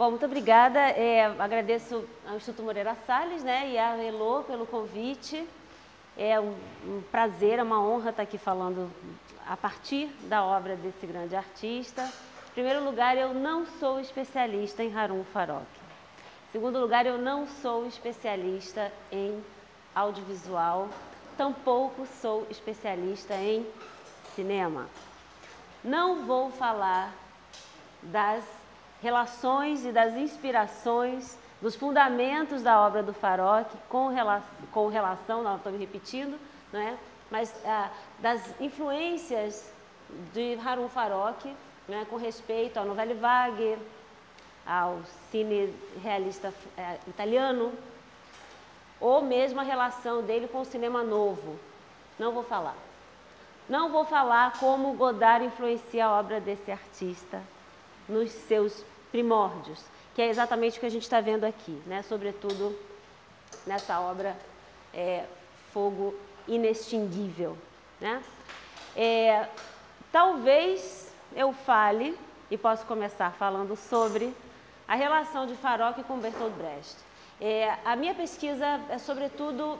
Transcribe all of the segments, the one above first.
Bom, muito obrigada. Agradeço ao Instituto Moreira Salles, né, e à Elô pelo convite. É um prazer, é uma honra estar aqui falando a partir da obra desse grande artista. Em primeiro lugar, eu não sou especialista em Harun Farokh. Em segundo lugar, eu não sou especialista em audiovisual, tampouco sou especialista em cinema. Não vou falar das relações e das inspirações, dos fundamentos da obra do Farokh com relação, não estou me repetindo, né? Mas das influências de Harun Farokh, né, com respeito ao Nouvelle Vague, ao cine realista italiano, ou mesmo a relação dele com o cinema novo. Não vou falar. Não vou falar como Godard influencia a obra desse artista nos seus primórdios, que é exatamente o que a gente está vendo aqui, né? Sobretudo nessa obra Fogo Inextinguível, né? Talvez eu fale, e posso começar falando sobre a relação de Farokh com Bertolt Brecht. A minha pesquisa é sobretudo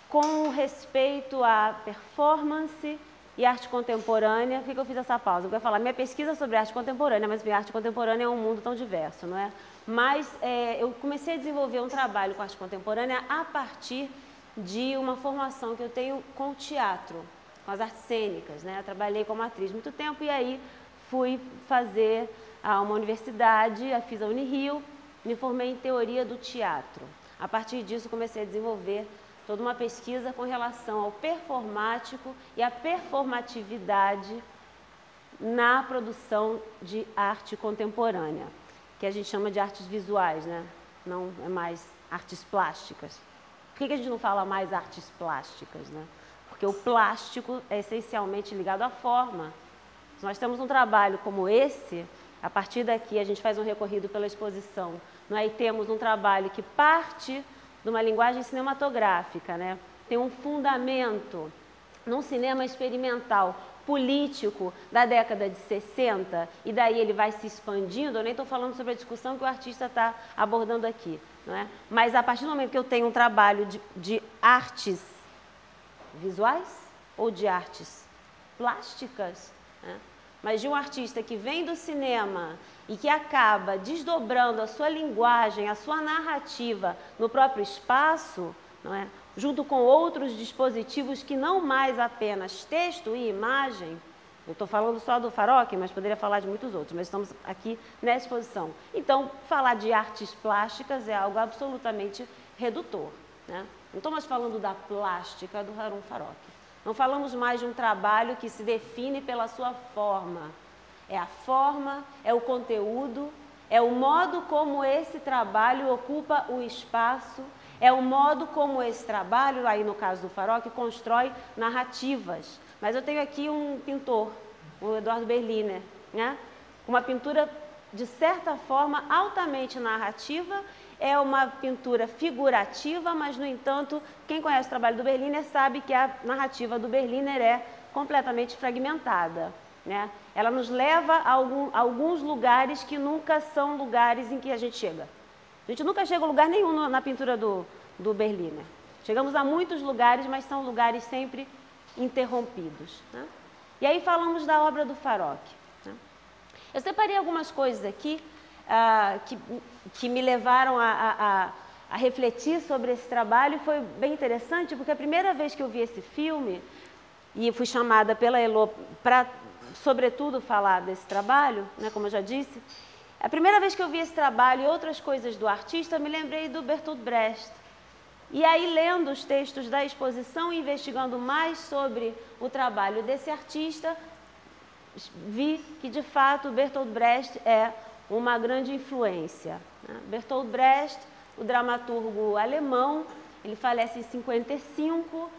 com respeito à performance e arte contemporânea. Por que eu fiz essa pausa? Eu vou falar minha pesquisa sobre arte contemporânea, mas a arte contemporânea é um mundo tão diverso, não é? Mas eu comecei a desenvolver um trabalho com arte contemporânea a partir de uma formação que eu tenho com o teatro, com as artes cênicas, né? Eu trabalhei como atriz muito tempo e aí fui fazer uma universidade, fiz a Unirio, me formei em teoria do teatro. A partir disso comecei a desenvolver toda uma pesquisa com relação ao performático e à performatividade na produção de arte contemporânea, que a gente chama de artes visuais, né? Não é mais artes plásticas. Por que a gente não fala mais artes plásticas, né? Porque o plástico é essencialmente ligado à forma. Se nós temos um trabalho como esse, a partir daqui a gente faz um recorrido pela exposição, nós temos um trabalho que parte de uma linguagem cinematográfica, né? Tem um fundamento num cinema experimental, político, da década de 60, e daí ele vai se expandindo. Eu nem estou falando sobre a discussão que o artista está abordando aqui, não é? Mas a partir do momento que eu tenho um trabalho de artes visuais ou de artes plásticas, né? Mas de um artista que vem do cinema e que acaba desdobrando a sua linguagem, a sua narrativa no próprio espaço, não é? Junto com outros dispositivos que não mais apenas texto e imagem. Eu estou falando só do Farokh, mas poderia falar de muitos outros, mas estamos aqui nessa exposição. Então, falar de artes plásticas é algo absolutamente redutor, né? Não estou mais falando da plástica do Harun Farokh. Não falamos mais de um trabalho que se define pela sua forma. É a forma, é o conteúdo, é o modo como esse trabalho ocupa o espaço, é o modo como esse trabalho, aí no caso do Farokh, constrói narrativas. Mas eu tenho aqui um pintor, o Eduardo Berliner, né? Uma pintura, de certa forma, altamente narrativa. É uma pintura figurativa, mas, no entanto, quem conhece o trabalho do Berliner sabe que a narrativa do Berliner é completamente fragmentada, né? Ela nos leva a alguns lugares que nunca são lugares em que a gente chega. A gente nunca chega a lugar nenhum na pintura do Berliner. Chegamos a muitos lugares, mas são lugares sempre interrompidos, né? E aí falamos da obra do Farokh, né? Eu separei algumas coisas aqui que me levaram a refletir sobre esse trabalho. Foi bem interessante, porque a primeira vez que eu vi esse filme, e fui chamada pela Elô para, sobretudo, falar desse trabalho, né, como eu já disse, a primeira vez que eu vi esse trabalho e outras coisas do artista, eu me lembrei do Bertolt Brecht. E aí, lendo os textos da exposição e investigando mais sobre o trabalho desse artista, vi que, de fato, Bertolt Brecht é uma grande influência, né? Bertolt Brecht, o dramaturgo alemão, ele falece em 55,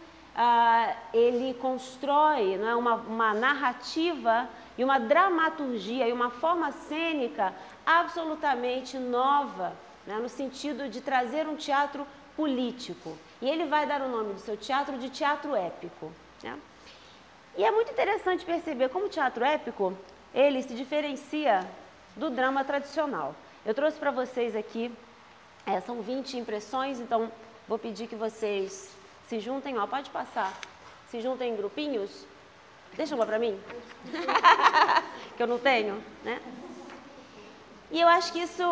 ele constrói, né, uma narrativa e uma dramaturgia e uma forma cênica absolutamente nova, né, no sentido de trazer um teatro político. E ele vai dar o nome do seu teatro de teatro épico, né? E é muito interessante perceber como o teatro épico, ele se diferencia do drama tradicional. Eu trouxe para vocês aqui, são 20 impressões, então vou pedir que vocês se juntem, ó, pode passar, se juntem em grupinhos. Deixa uma para mim, que eu não tenho, né? E eu acho que isso,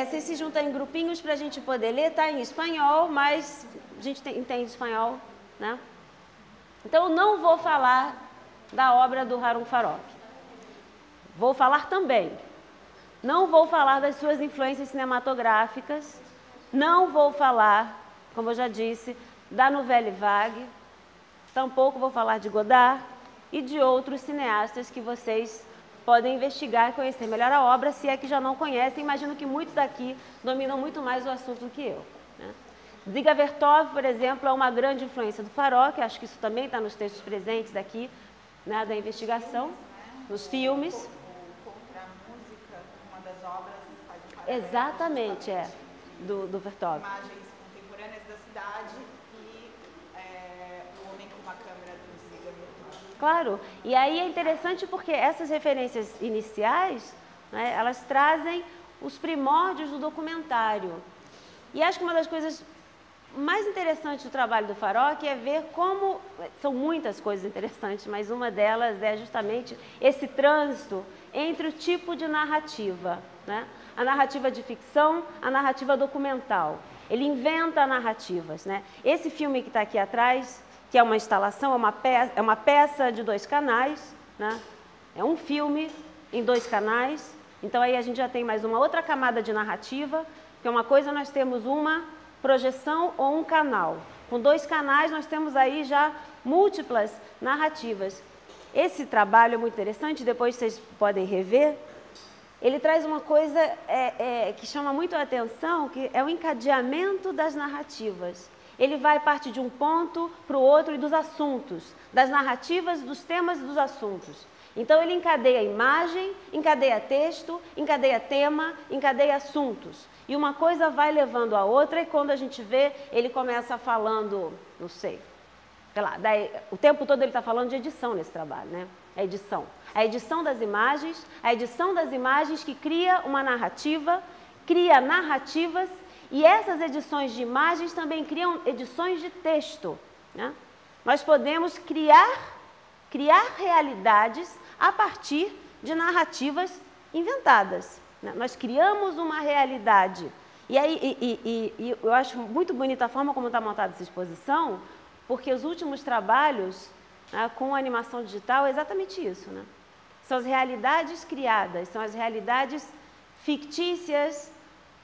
vocês se juntam em grupinhos para a gente poder ler, tá em espanhol, mas a gente entende espanhol, né? Então, eu não vou falar da obra do Harun Farokh. Vou falar também. Não vou falar das suas influências cinematográficas. Não vou falar, como eu já disse, da Nouvelle Vague. Tampouco vou falar de Godard e de outros cineastas que vocês podem investigar e conhecer melhor a obra, se é que já não conhecem. Imagino que muitos daqui dominam muito mais o assunto do que eu, né? Dziga Vertov, por exemplo, é uma grande influência do Farokh, acho que isso também está nos textos presentes aqui, né, da investigação, nos filmes. Contra a música, uma das obras faz um paralelo. Exatamente, do Vertov. Imagens contemporâneas da cidade e o homem com uma câmera do Dziga Vertov. Claro, e aí é interessante porque essas referências iniciais, né, elas trazem os primórdios do documentário. E acho que uma das coisas mais interessante do trabalho do Farokh é ver como, são muitas coisas interessantes, mas uma delas é justamente esse trânsito entre o tipo de narrativa, né? A narrativa de ficção, a narrativa documental. Ele narrativas, né? Esse filme que está aqui atrás, que é uma instalação, é uma peça de 2 canais, né? É um filme em 2 canais, então aí a gente já tem mais uma outra camada de narrativa, que é uma coisa nós temos uma projeção ou um canal. Com 2 canais nós temos aí já múltiplas narrativas. Esse trabalho é muito interessante, depois vocês podem rever. Ele traz uma coisa que chama muito a atenção, que é o encadeamento das narrativas. Ele vai partir de um ponto para o outro e dos assuntos, das narrativas, dos temas e dos assuntos. Então ele encadeia imagem, encadeia texto, encadeia tema, encadeia assuntos. E uma coisa vai levando a outra e quando a gente vê, ele começa falando, não sei lá, o tempo todo ele está falando de edição nesse trabalho, né? A edição. A edição das imagens que cria uma narrativa, cria narrativas e essas edições de imagens também criam edições de texto, né? Nós podemos criar realidades a partir de narrativas inventadas, né? Nós criamos uma realidade. E aí, eu acho muito bonita a forma como está montada essa exposição, porque os últimos trabalhos, né, com animação digital é exatamente isso, né? São as realidades criadas, são as realidades fictícias,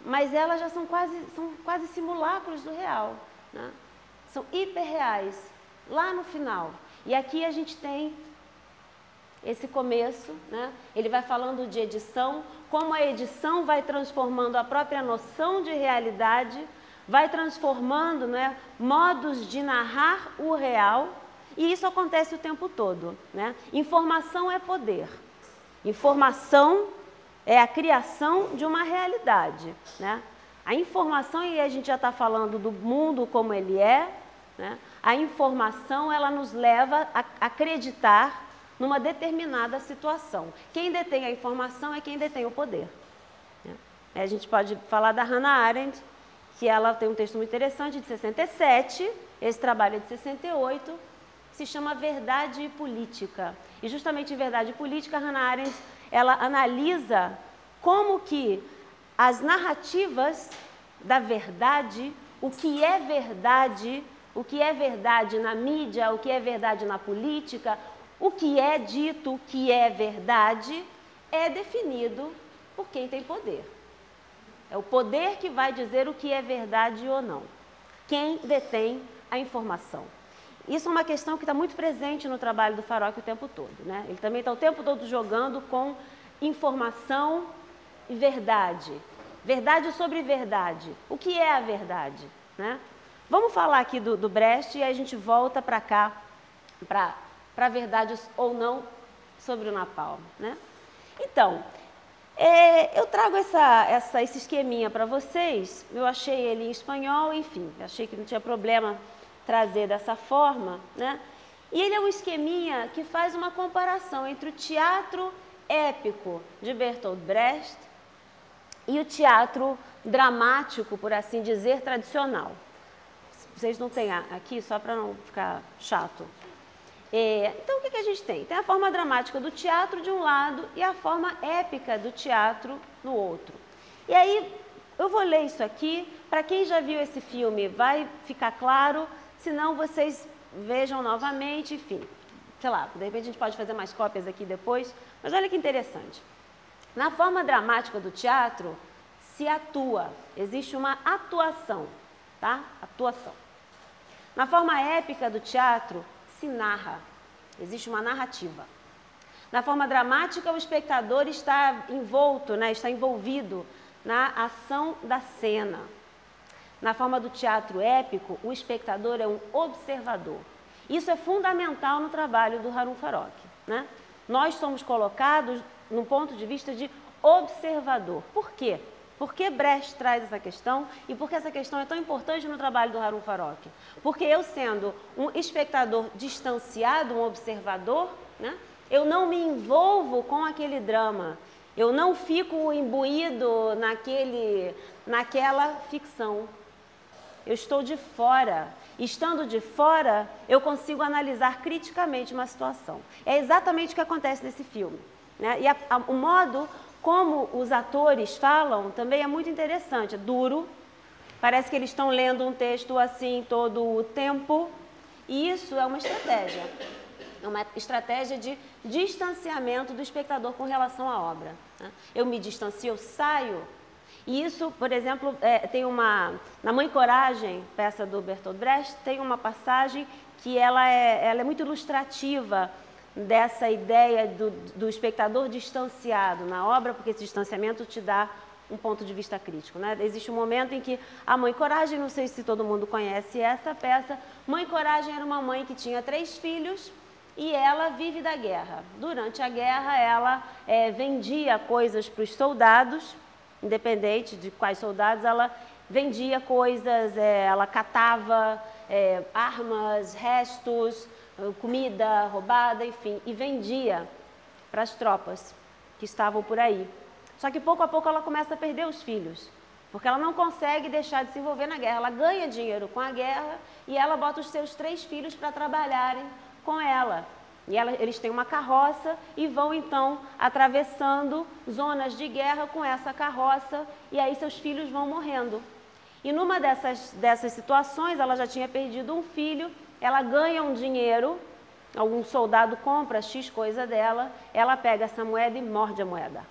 mas elas já são quase simulacros do real, né? São hiperreais, lá no final. E aqui a gente tem esse começo, né? Ele vai falando de edição, como a edição vai transformando a própria noção de realidade, vai transformando, né, modos de narrar o real, e isso acontece o tempo todo, né? Informação é poder. Informação é a criação de uma realidade, né? A informação, e a gente já está falando do mundo como ele é, né? A informação, ela nos leva a acreditar numa determinada situação. Quem detém a informação é quem detém o poder, né? A gente pode falar da Hannah Arendt, que ela tem um texto muito interessante, de 67, esse trabalho é de 68, se chama Verdade e Política. E justamente em Verdade e Política, a Hannah Arendt, ela analisa como que as narrativas da verdade, o que é verdade na mídia, o que é verdade na política, o que é dito, o que é verdade, é definido por quem tem poder. É o poder que vai dizer o que é verdade ou não. Quem detém a informação. Isso é uma questão que está muito presente no trabalho do Farokh o tempo todo, né? Ele também está o tempo todo jogando com informação e verdade. Verdade sobre verdade. O que é a verdade, né? Vamos falar aqui do Brecht e aí a gente volta para cá, para verdade ou não sobre o Napalm, né? Então, eu trago esse esqueminha para vocês. Eu achei ele em espanhol, enfim, achei que não tinha problema trazer dessa forma, né? E ele é um esqueminha que faz uma comparação entre o teatro épico de Bertolt Brecht e o teatro dramático, por assim dizer, tradicional. Vocês não têm aqui, só para não ficar chato. Então, o que a gente tem? Tem a forma dramática do teatro de um lado e a forma épica do teatro no outro. E aí, eu vou ler isso aqui. Para quem já viu esse filme, vai ficar claro. Se não, vocês vejam novamente, enfim. Sei lá, de repente a gente pode fazer mais cópias aqui depois. Mas olha que interessante. Na forma dramática do teatro, se atua. Existe uma atuação, tá? Atuação. Na forma épica do teatro, se narra. Existe uma narrativa. Na forma dramática, o espectador está envolto, né? Está envolvido na ação da cena. Na forma do teatro épico, o espectador é um observador. Isso é fundamental no trabalho do Harun Farokh, né? Nós somos colocados num ponto de vista de observador. Por quê? Por que Brecht traz essa questão e por que essa questão é tão importante no trabalho do Harun Farokh? Porque eu, sendo um espectador distanciado, um observador, né, eu não me envolvo com aquele drama, eu não fico imbuído naquela ficção. Eu estou de fora. Estando de fora, eu consigo analisar criticamente uma situação. É exatamente o que acontece nesse filme, né? E o modo como os atores falam também é muito interessante, é duro, parece que eles estão lendo um texto assim todo o tempo, e isso é uma estratégia de distanciamento do espectador com relação à obra, né? Eu me distancio, eu saio, e isso, por exemplo, tem na Mãe Coragem, peça do Bertolt Brecht, tem uma passagem que ela é muito ilustrativa dessa ideia do espectador distanciado na obra, porque esse distanciamento te dá um ponto de vista crítico, né? Existe um momento em que a Mãe Coragem, não sei se todo mundo conhece essa peça, Mãe Coragem era uma mãe que tinha 3 filhos e ela vive da guerra. Durante a guerra, ela vendia coisas para os soldados, independente de quais soldados, ela vendia coisas, ela catava armas, restos, comida roubada, enfim, e vendia para as tropas que estavam por aí. Só que pouco a pouco ela começa a perder os filhos, porque ela não consegue deixar de se envolver na guerra. Ela ganha dinheiro com a guerra e ela bota os seus 3 filhos para trabalharem com ela. E eles têm uma carroça e vão então atravessando zonas de guerra com essa carroça e aí seus filhos vão morrendo. E numa dessas situações, ela já tinha perdido um filho, ela ganha um dinheiro, algum soldado compra X coisa dela, ela pega essa moeda e morde a moeda.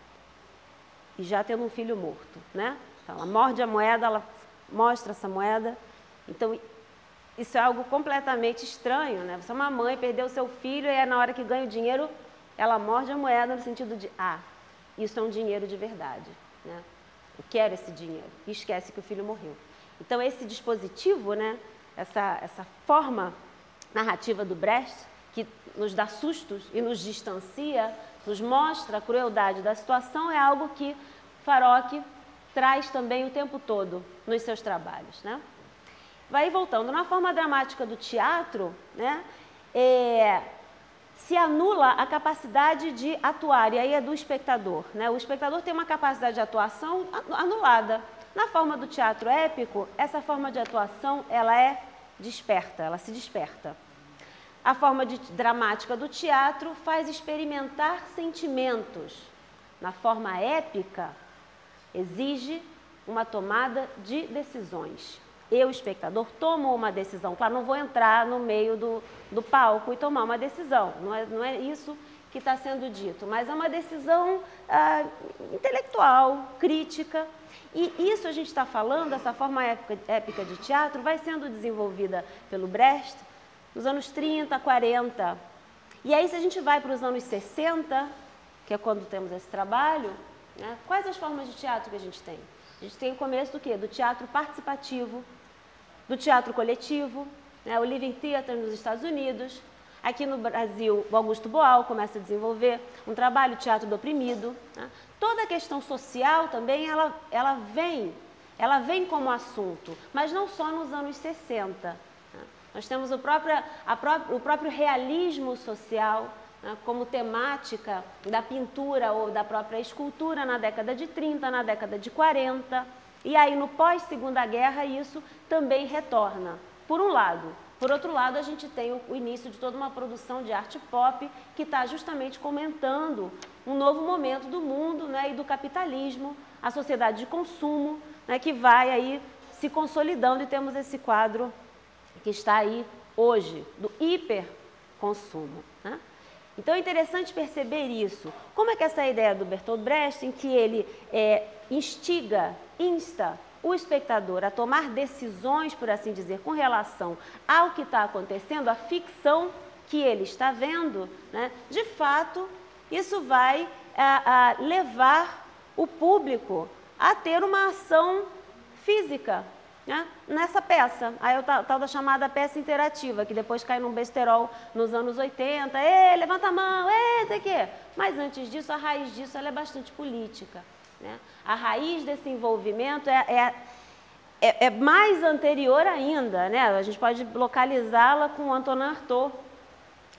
E já tendo um filho morto, né? Então, ela morde a moeda, ela mostra essa moeda. Então, isso é algo completamente estranho, né? Você é uma mãe, perdeu seu filho e na hora que ganha o dinheiro, ela morde a moeda no sentido de, isso é um dinheiro de verdade, né? Eu quero esse dinheiro. E esquece que o filho morreu. Então, esse dispositivo, né? Essa forma narrativa do Brecht, que nos dá sustos e nos distancia, nos mostra a crueldade da situação, é algo que Farokh traz também o tempo todo nos seus trabalhos, né? Vai voltando, na forma dramática do teatro, né, se anula a capacidade de atuar, e aí é do espectador, né? O espectador tem uma capacidade de atuação anulada. Na forma do teatro épico, essa forma de atuação, ela é desperta, ela se desperta. A forma dramática do teatro faz experimentar sentimentos. Na forma épica, exige uma tomada de decisões. Eu, espectador, tomo uma decisão. Claro, não vou entrar no meio do palco e tomar uma decisão. Não é isso que está sendo dito, mas é uma decisão intelectual, crítica. E isso a gente está falando, essa forma épica de teatro, vai sendo desenvolvida pelo Brecht nos anos 30, 40. E aí, se a gente vai para os anos 60, que é quando temos esse trabalho, né, quais as formas de teatro que a gente tem? A gente tem o começo do quê? Do teatro participativo, do teatro coletivo, né, o Living Theatre nos Estados Unidos. Aqui no Brasil, o Augusto Boal começa a desenvolver um trabalho, Teatro do Oprimido, né? Toda a questão social também, ela vem como assunto, mas não só nos anos 60. Né? Nós temos o próprio realismo social, né, como temática da pintura ou da própria escultura na década de 30, na década de 40. E aí, no pós-Segunda Guerra, isso também retorna, por um lado. Por outro lado, a gente tem o início de toda uma produção de arte pop que está justamente comentando um novo momento do mundo, né, e do capitalismo, a sociedade de consumo, né, que vai aí se consolidando, e temos esse quadro que está aí hoje, do hiperconsumo, né? Então é interessante perceber isso. Como é que essa ideia do Bertolt Brecht, em que ele insta o espectador a tomar decisões, por assim dizer, com relação ao que está acontecendo, a ficção que ele está vendo, né? De fato, isso vai levar o público a ter uma ação física, né, nessa peça. Aí o tal da chamada peça interativa, que depois cai num besterol nos anos 80, levanta a mão, sei quê. Mas antes disso, a raiz disso ela é bastante política, né? A raiz desse envolvimento é mais anterior ainda, né? A gente pode localizá-la com Antonin Artaud,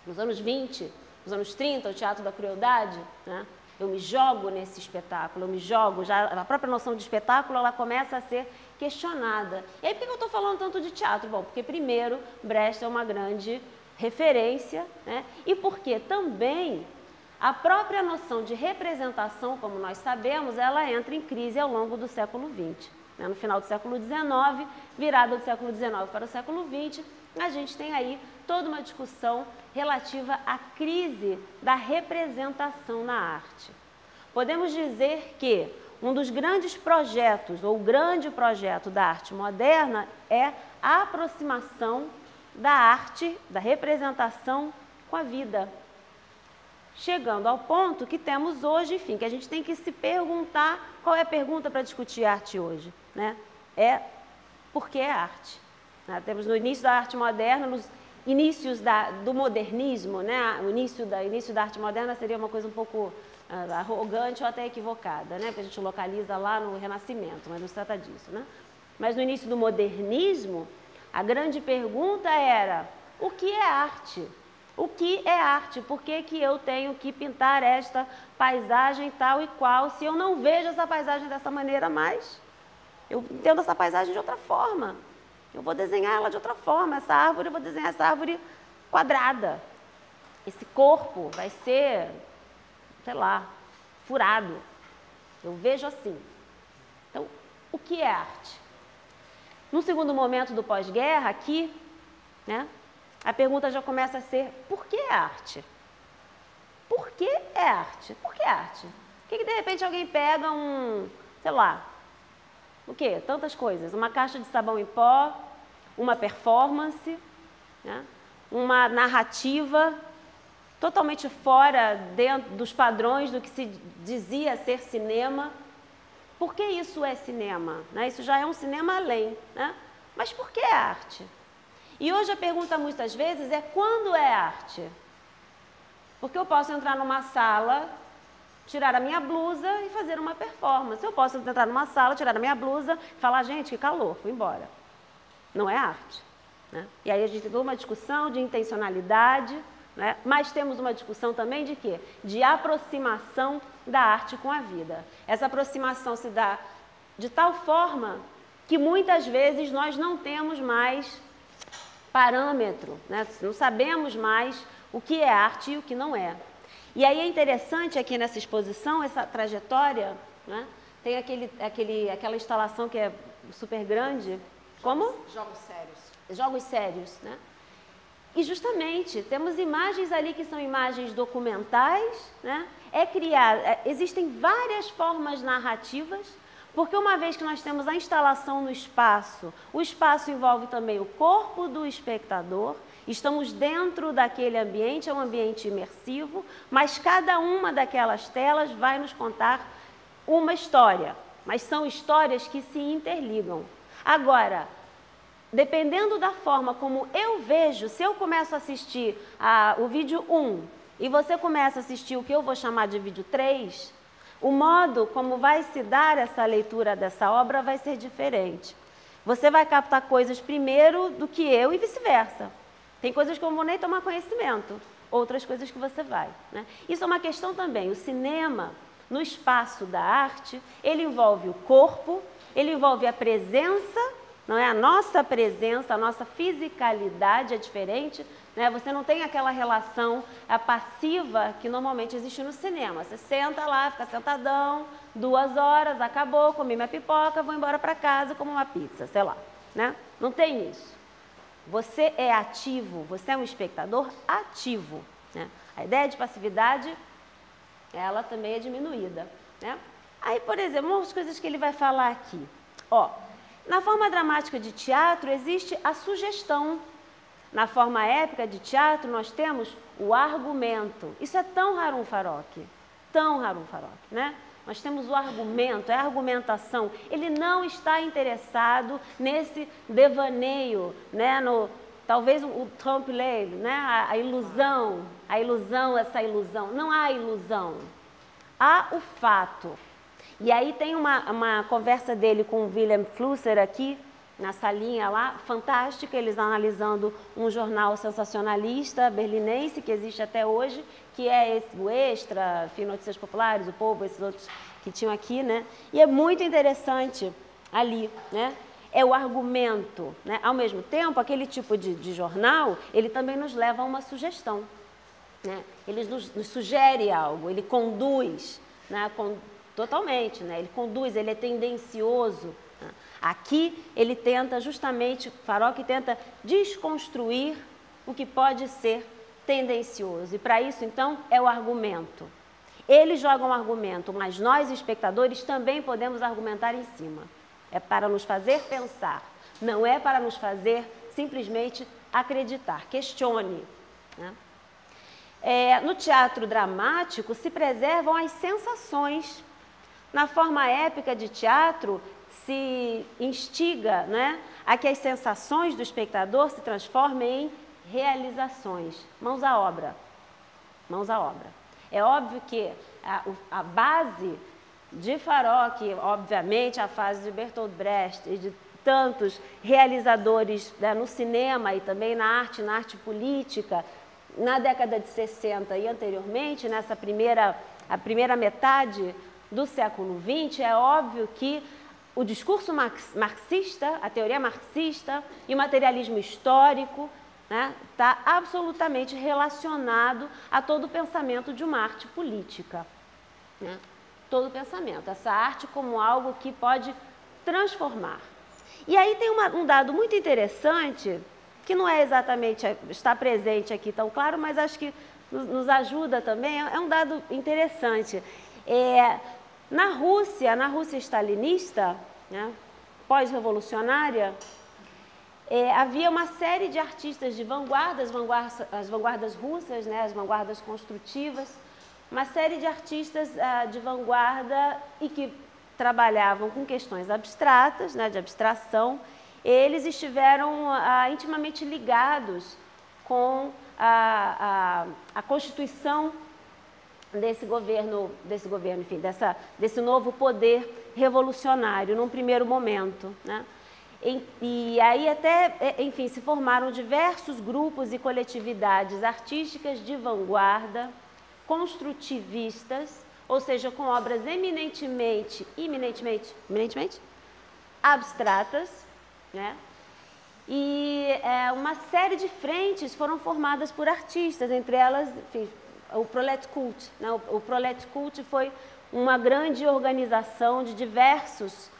nos anos 20, nos anos 30, o Teatro da Crueldade, né? Eu me jogo nesse espetáculo, eu me jogo, já a própria noção de espetáculo ela começa a ser questionada. E aí por que eu estou falando tanto de teatro? Bom, porque primeiro Brecht é uma grande referência, né? E porque também a própria noção de representação, como nós sabemos, ela entra em crise ao longo do século XX. Né? No final do século XIX, virada do século XIX para o século XX, a gente tem aí toda uma discussão relativa à crise da representação na arte. Podemos dizer que um dos grandes projetos, ou o grande projeto da arte moderna, é a aproximação da arte, da representação com a vida. Chegando ao ponto que temos hoje, enfim, que a gente tem que se perguntar, qual é a pergunta para discutir arte hoje, né? É por que é arte? Né? Temos no início da arte moderna, nos inícios do modernismo, né? O início da arte moderna seria uma coisa um pouco arrogante ou até equivocada, né? Porque a gente localiza lá no Renascimento, mas não se trata disso, né? Mas no início do modernismo, a grande pergunta era: o que é arte? O que é arte? Por que que eu tenho que pintar esta paisagem tal e qual, se eu não vejo essa paisagem dessa maneira mais? Eu entendo essa paisagem de outra forma. Eu vou desenhar ela de outra forma. Essa árvore, eu vou desenhar essa árvore quadrada. Esse corpo vai ser, sei lá, furado. Eu vejo assim. Então, o que é arte? No segundo momento do pós-guerra, aqui, né, a pergunta já começa a ser: por que é arte? Por que é arte? Por que é arte? Por que de repente alguém pega sei lá, o quê? Tantas coisas. Uma caixa de sabão em pó, uma performance, né, uma narrativa totalmente fora dentro dos padrões do que se dizia ser cinema. Por que isso é cinema? Né? Isso já é um cinema além, né? Mas por que é arte? E hoje a pergunta muitas vezes é: quando é arte? Porque eu posso entrar numa sala, tirar a minha blusa e fazer uma performance. Eu posso entrar numa sala, tirar a minha blusa e falar: gente, que calor, fui embora. Não é arte, né? E aí a gente tem toda uma discussão de intencionalidade, né? Mas temos uma discussão também de quê? De aproximação da arte com a vida. Essa aproximação se dá de tal forma que muitas vezes nós não temos mais parâmetro, né? Não sabemos mais o que é arte e o que não é. E aí é interessante aqui nessa exposição, essa trajetória, né? Tem aquela instalação que é super grande. Como? Jogos sérios. Jogos sérios, né? E justamente, temos imagens ali que são imagens documentais, né? Existem várias formas narrativas, porque uma vez que nós temos a instalação no espaço, o espaço envolve também o corpo do espectador, estamos dentro daquele ambiente, é um ambiente imersivo, mas cada uma daquelas telas vai nos contar uma história, mas são histórias que se interligam. Agora, dependendo da forma como eu vejo, se eu começo a assistir o vídeo 1 e você começa a assistir o que eu vou chamar de vídeo 3, o modo como vai se dar essa leitura dessa obra vai ser diferente. Você vai captar coisas primeiro do que eu e vice-versa. Tem coisas que eu não vou nem tomar conhecimento. outras coisas que você vai, né? Isso é uma questão também. O cinema, no espaço da arte, ele envolve o corpo, ele envolve a presença, não é? A nossa presença, a nossa fisicalidade é diferente, né? Você não tem aquela relação passiva que normalmente existe no cinema. Você senta lá, fica sentadão, 2 horas, acabou, comi minha pipoca, vou embora para casa, como uma pizza, sei lá, né? Não tem isso. Você é ativo, você é um espectador ativo, né? A ideia de passividade, ela também é diminuída, né? Aí, por exemplo, umas coisas que ele vai falar aqui. Ó, na forma dramática de teatro existe a sugestão. Na forma épica de teatro nós temos o argumento. Isso é tão Harun Farokh, né? Nós temos o argumento, é a argumentação. Ele não está interessado nesse devaneio, né? Talvez o trompe-l'œil, né? A ilusão, essa ilusão. Não há ilusão, há o fato. E aí tem uma conversa dele com o Wilhelm Flusser aqui, na salinha lá, fantástica, eles analisando um jornal sensacionalista berlinense, que existe até hoje, que é o Extra, enfim, Notícias Populares, o Povo, esses outros que tinham aqui, né? E é muito interessante ali, né? É o argumento, né? Ao mesmo tempo, aquele tipo de jornal, ele também nos leva a uma sugestão, né? Ele nos sugere algo, ele conduz, né? Totalmente, né? Ele conduz, ele é tendencioso. Né? Aqui ele tenta justamente, Farokh tenta desconstruir o que pode ser tendencioso. E para isso, então, é o argumento. Ele joga um argumento, mas nós, espectadores, também podemos argumentar em cima. É para nos fazer pensar, não é para nos fazer simplesmente acreditar. Questione, né? No teatro dramático se preservam as sensações. Na forma épica de teatro se instiga, né, a que as sensações do espectador se transformem em realizações. Mãos à obra. Mãos à obra. É óbvio que a base de Farokh, obviamente a fase de Bertolt Brecht e de tantos realizadores, né, no cinema e também na arte política, na década de 60 e anteriormente, a primeira metade do século XX, é óbvio que o discurso marxista, a teoria marxista e o materialismo histórico está absolutamente relacionado a todo o pensamento de uma arte política. Né? Todo o pensamento, essa arte como algo que pode transformar. E aí tem um dado muito interessante, que não é exatamente, está presente aqui tão claro, mas acho que nos ajuda também, é um dado interessante. Na Rússia stalinista, né, pós-revolucionária, havia uma série de artistas de vanguarda, as vanguardas russas, né, as vanguardas construtivas, uma série de artistas de vanguarda e que trabalhavam com questões abstratas, né, de abstração. Eles estiveram intimamente ligados com a constituição desse governo, enfim, desse novo poder revolucionário, num primeiro momento, né? E aí até, enfim, se formaram diversos grupos e coletividades artísticas de vanguarda, construtivistas, ou seja, com obras eminentemente abstratas, né? E uma série de frentes foram formadas por artistas, entre elas, enfim, o Proletkult, né? O Proletkult foi uma grande organização de diversos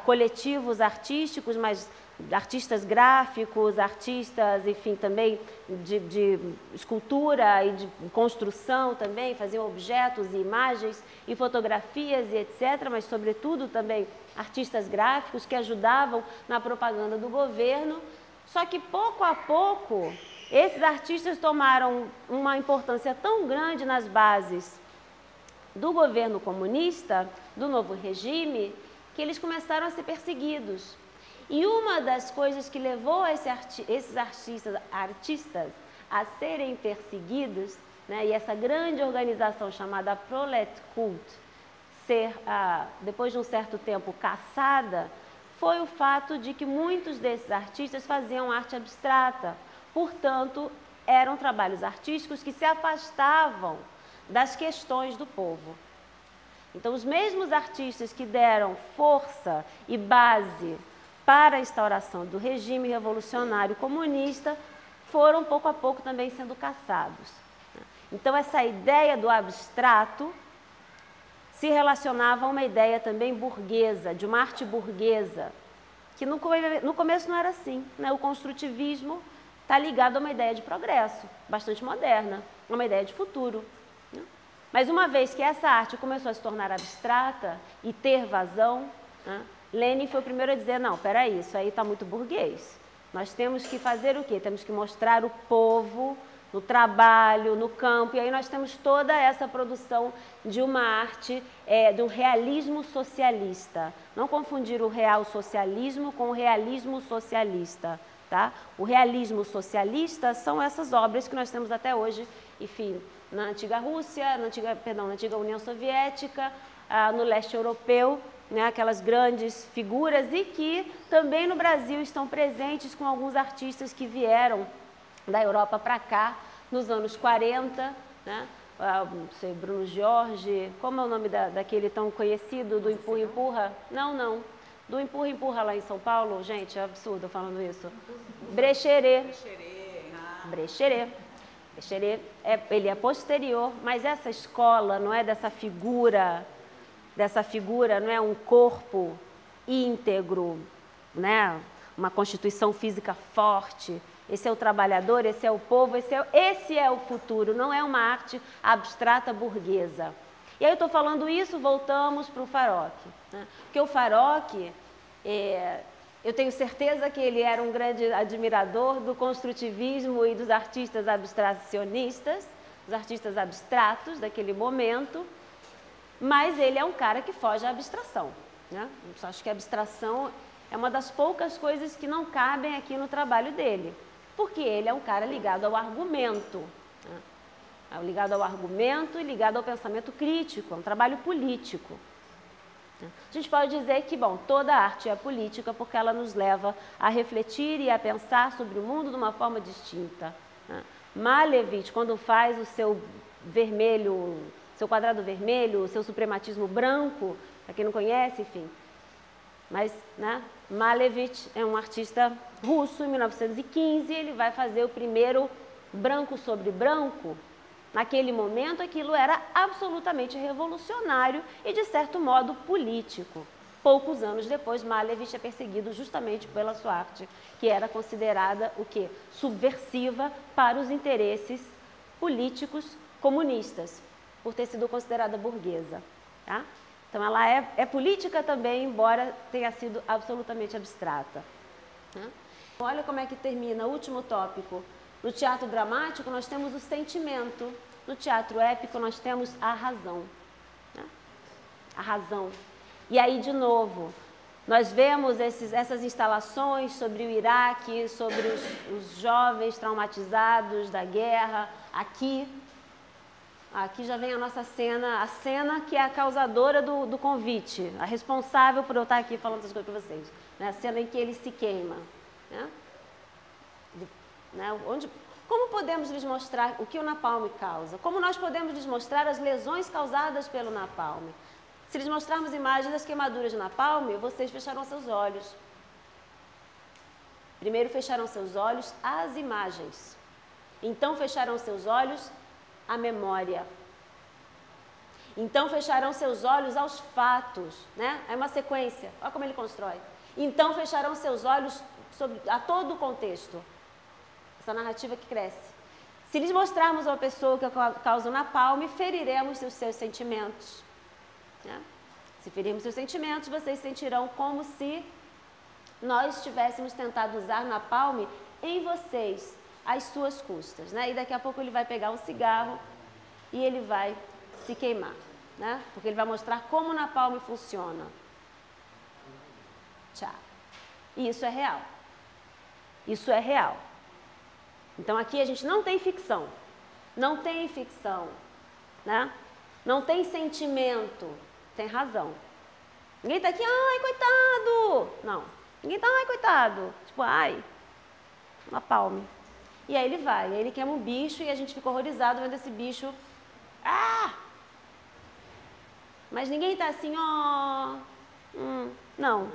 coletivos artísticos, mas artistas gráficos, artistas, enfim, também de escultura e de construção também, faziam objetos e imagens e fotografias e etc., mas sobretudo também artistas gráficos que ajudavam na propaganda do governo. Só que pouco a pouco esses artistas tomaram uma importância tão grande nas bases do governo comunista, do novo regime, que eles começaram a ser perseguidos. E uma das coisas que levou esses artistas a serem perseguidos, né, e essa grande organização chamada Proletkult ser, depois de um certo tempo, caçada, foi o fato de que muitos desses artistas faziam arte abstrata. Portanto, eram trabalhos artísticos que se afastavam das questões do povo. Então, os mesmos artistas que deram força e base para a instauração do regime revolucionário comunista foram, pouco a pouco, também sendo caçados. Então, essa ideia do abstrato se relacionava a uma ideia também burguesa, de uma arte burguesa, que no começo não era assim, né? O construtivismo está ligado a uma ideia de progresso, bastante moderna, uma ideia de futuro. Né? Mas uma vez que essa arte começou a se tornar abstrata e ter vazão, né? Lenin foi o primeiro a dizer, não, peraí, isso aí está muito burguês. Nós temos que fazer o quê? Temos que mostrar o povo no trabalho, no campo, e aí nós temos toda essa produção de uma arte do realismo socialista. Não confundir o real socialismo com o realismo socialista. Tá? O realismo socialista são essas obras que nós temos até hoje, enfim, na antiga Rússia, na antiga União Soviética, no leste europeu, né, aquelas grandes figuras, e que também no Brasil estão presentes com alguns artistas que vieram da Europa para cá, nos anos 40, né? Não sei, Bruno Jorge, como é o nome daquele tão conhecido, do Empurra Empurra? Não, do Empurra Empurra lá em São Paulo, gente, é absurdo falando isso. Brecheret. Brecheret, ele é posterior, mas essa escola não é dessa figura não é um corpo íntegro, né? Uma constituição física forte. Esse é o trabalhador, esse é o povo, esse é o futuro, não é uma arte abstrata burguesa. E aí eu estou falando isso, voltamos para o Farok. Né? Porque o Farok, eu tenho certeza que ele era um grande admirador do construtivismo e dos artistas abstracionistas, dos artistas abstratos daquele momento, mas ele é um cara que foge à abstração. Né? Eu acho que a abstração é uma das poucas coisas que não cabem aqui no trabalho dele. Porque ele é um cara ligado ao argumento, né? Ligado ao argumento e ligado ao pensamento crítico, é um trabalho político. A gente pode dizer que, bom, toda arte é política porque ela nos leva a refletir e a pensar sobre o mundo de uma forma distinta. Né? Malevich, quando faz o seu vermelho, seu quadrado vermelho, o seu suprematismo branco, para quem não conhece, enfim. Mas, né, Malevich é um artista russo, em 1915, ele vai fazer o primeiro branco sobre branco. Naquele momento, aquilo era absolutamente revolucionário e, de certo modo, político. Poucos anos depois, Malevich é perseguido justamente pela sua arte, que era considerada o quê? Subversiva para os interesses políticos comunistas, por ter sido considerada burguesa. Tá? Então, ela é política também, embora tenha sido absolutamente abstrata. Né? Olha como é que termina o último tópico. No teatro dramático, nós temos o sentimento. No teatro épico, nós temos a razão. Né? A razão. E aí, de novo, nós vemos essas instalações sobre o Iraque, sobre os jovens traumatizados da guerra. Aqui já vem a nossa cena, a cena que é a causadora do convite, a responsável por eu estar aqui falando essas coisas para vocês. Né? A cena em que ele se queima. Né? Como podemos lhes mostrar o que o napalm causa? Como nós podemos lhes mostrar as lesões causadas pelo napalm? Se lhes mostrarmos imagens das queimaduras de napalm, vocês fecharão seus olhos. Primeiro fecharão seus olhos às imagens. Então fecharão seus olhos à memória. Então fecharão seus olhos aos fatos. Né? É uma sequência. Olha como ele constrói. Então fecharão seus olhos a todo o contexto. Essa narrativa que cresce. Se lhes mostrarmos uma pessoa que causa o napalm, feriremos os seus sentimentos. Né? Se ferirmos seus sentimentos, vocês sentirão como se nós tivéssemos tentado usar napalm em vocês, às suas custas. Né? E daqui a pouco ele vai pegar um cigarro e ele vai se queimar. Né? Porque ele vai mostrar como o napalm funciona. Tchau. E isso é real. Isso é real. Então aqui a gente não tem ficção. Não tem ficção. Né? Não tem sentimento. Tem razão. Ninguém está aqui, ai, coitado. Não. Ninguém está, ai, coitado. Tipo, ai, napalm. E aí ele vai, aí ele queima um bicho e a gente fica horrorizado vendo esse bicho. Ah! Mas ninguém está assim, ó. Não.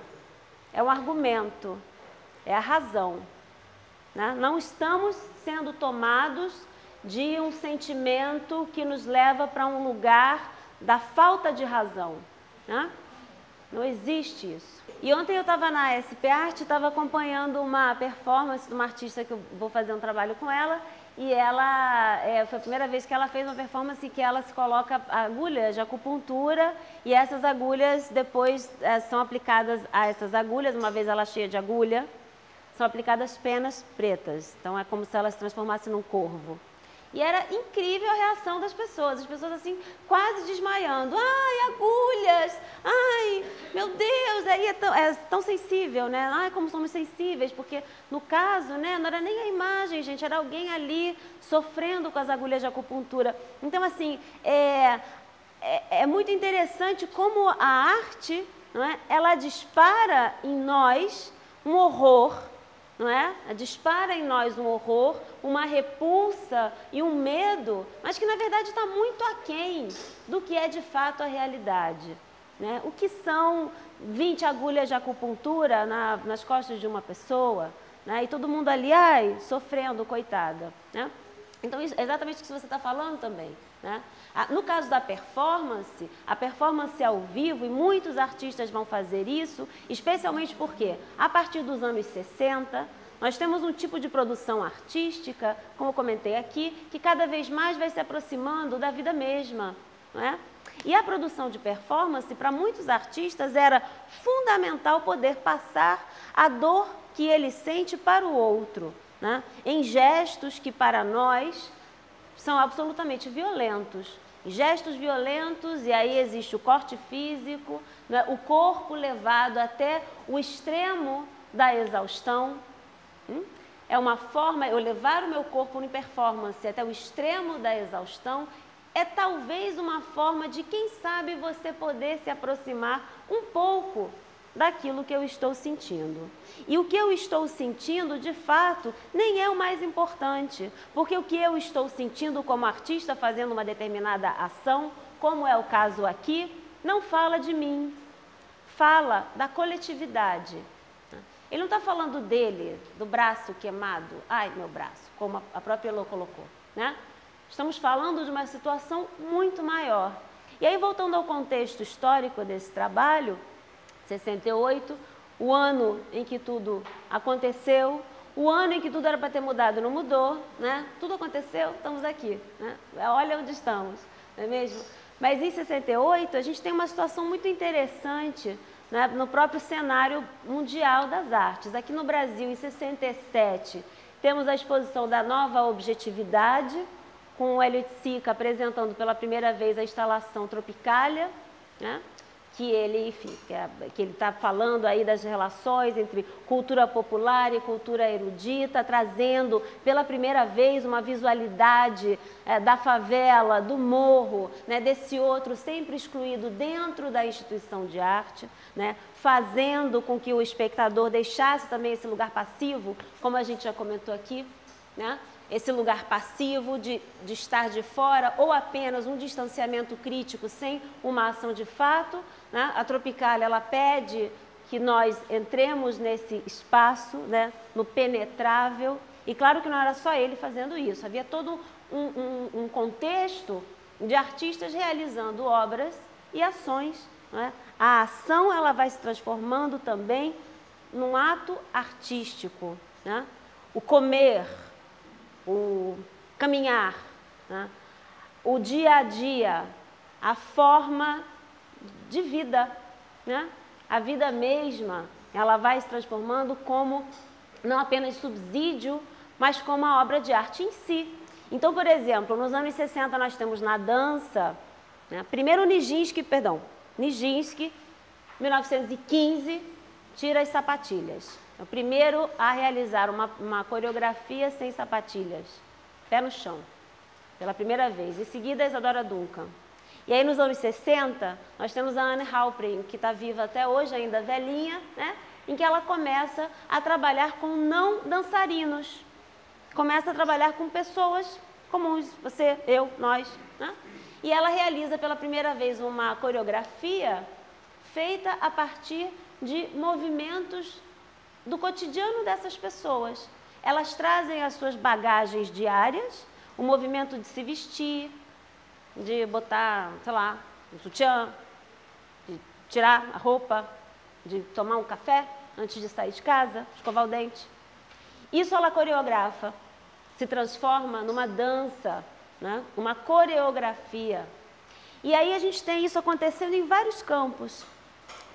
É um argumento, é a razão. Né? Não estamos sendo tomados de um sentimento que nos leva para um lugar da falta de razão. Né? Não existe isso. E ontem eu estava na SP Art, estava acompanhando uma performance de uma artista que eu vou fazer um trabalho com ela, e ela, foi a primeira vez que ela fez uma performance que ela se coloca agulhas de acupuntura, e essas agulhas depois são aplicadas a essas agulhas, uma vez ela cheia de agulha, são aplicadas penas pretas. Então é como se ela se transformasse num corvo. E era incrível a reação das pessoas, as pessoas assim, quase desmaiando. Ai, agulhas! Ai, meu Deus! Aí é tão sensível, né? Ai, como somos sensíveis, porque no caso, né, não era nem a imagem, gente, era alguém ali sofrendo com as agulhas de acupuntura. Então, assim, é muito interessante como a arte, não é? Ela dispara em nós um horror, não é? Dispara em nós um horror, uma repulsa e um medo, mas que na verdade está muito aquém do que é de fato a realidade. Né? O que são 20 agulhas de acupuntura nas costas de uma pessoa, né? E todo mundo ali, ai, sofrendo, coitada. Né? Então, isso é exatamente o que você está falando também. Né? No caso da performance, a performance ao vivo, e muitos artistas vão fazer isso, especialmente porque, a partir dos anos 60, nós temos um tipo de produção artística, como eu comentei aqui, que cada vez mais vai se aproximando da vida mesma. Não é? E a produção de performance, para muitos artistas, era fundamental poder passar a dor que ele sente para o outro, né? Em gestos que, para nós, são absolutamente violentos. Gestos violentos, e aí existe o corte físico, né? O corpo levado até o extremo da exaustão. É uma forma, eu levar o meu corpo em performance até o extremo da exaustão, é talvez uma forma de, quem sabe, você poder se aproximar um pouco daquilo que eu estou sentindo. E o que eu estou sentindo, de fato, nem é o mais importante, porque o que eu estou sentindo como artista fazendo uma determinada ação, como é o caso aqui, não fala de mim, fala da coletividade. Ele não está falando dele, do braço queimado, ai, meu braço, como a própria Elô colocou, né? Estamos falando de uma situação muito maior. E aí, voltando ao contexto histórico desse trabalho, 68, o ano em que tudo aconteceu, o ano em que tudo era para ter mudado, não mudou, né? Tudo aconteceu, estamos aqui, né? Olha onde estamos, não é mesmo? Mas em 68, a gente tem uma situação muito interessante, né, no próprio cenário mundial das artes. Aqui no Brasil, em 67, temos a exposição da Nova Objetividade, com o Hélio Sica apresentando pela primeira vez a instalação Tropicália, né? Que ele, enfim, que ele está falando aí das relações entre cultura popular e cultura erudita, trazendo pela primeira vez uma visualidade da favela, do morro, né, desse outro sempre excluído dentro da instituição de arte, né, fazendo com que o espectador deixasse também esse lugar passivo, como a gente já comentou aqui, né? Esse lugar passivo de estar de fora, ou apenas um distanciamento crítico sem uma ação de fato. Né? A Tropicália, ela pede que nós entremos nesse espaço, né, no penetrável, e claro que não era só ele fazendo isso, havia todo um contexto de artistas realizando obras e ações. Né? A ação, ela vai se transformando também num ato artístico. Né? O comer, o caminhar, né? O dia a dia, a forma de vida, né? A vida mesma, ela vai se transformando como não apenas subsídio, mas como a obra de arte em si. Então, por exemplo, nos anos 60 nós temos na dança, né? Primeiro Nijinsky, 1915, tira as sapatilhas. É o primeiro a realizar uma coreografia sem sapatilhas, pé no chão, pela primeira vez. Em seguida, a Isadora Duncan. E aí, nos anos 60, nós temos a Anne Halprin, que está viva até hoje, ainda velhinha, né? Em que ela começa a trabalhar com não dançarinos, começa a trabalhar com pessoas comuns, você, eu, nós, né? E ela realiza pela primeira vez uma coreografia feita a partir de movimentos do cotidiano dessas pessoas. Elas trazem as suas bagagens diárias, o movimento de se vestir, de botar, sei lá, um sutiã, de tirar a roupa, de tomar um café antes de sair de casa, escovar o dente. Isso ela coreografa, se transforma numa dança, né? Uma coreografia. E aí a gente tem isso acontecendo em vários campos.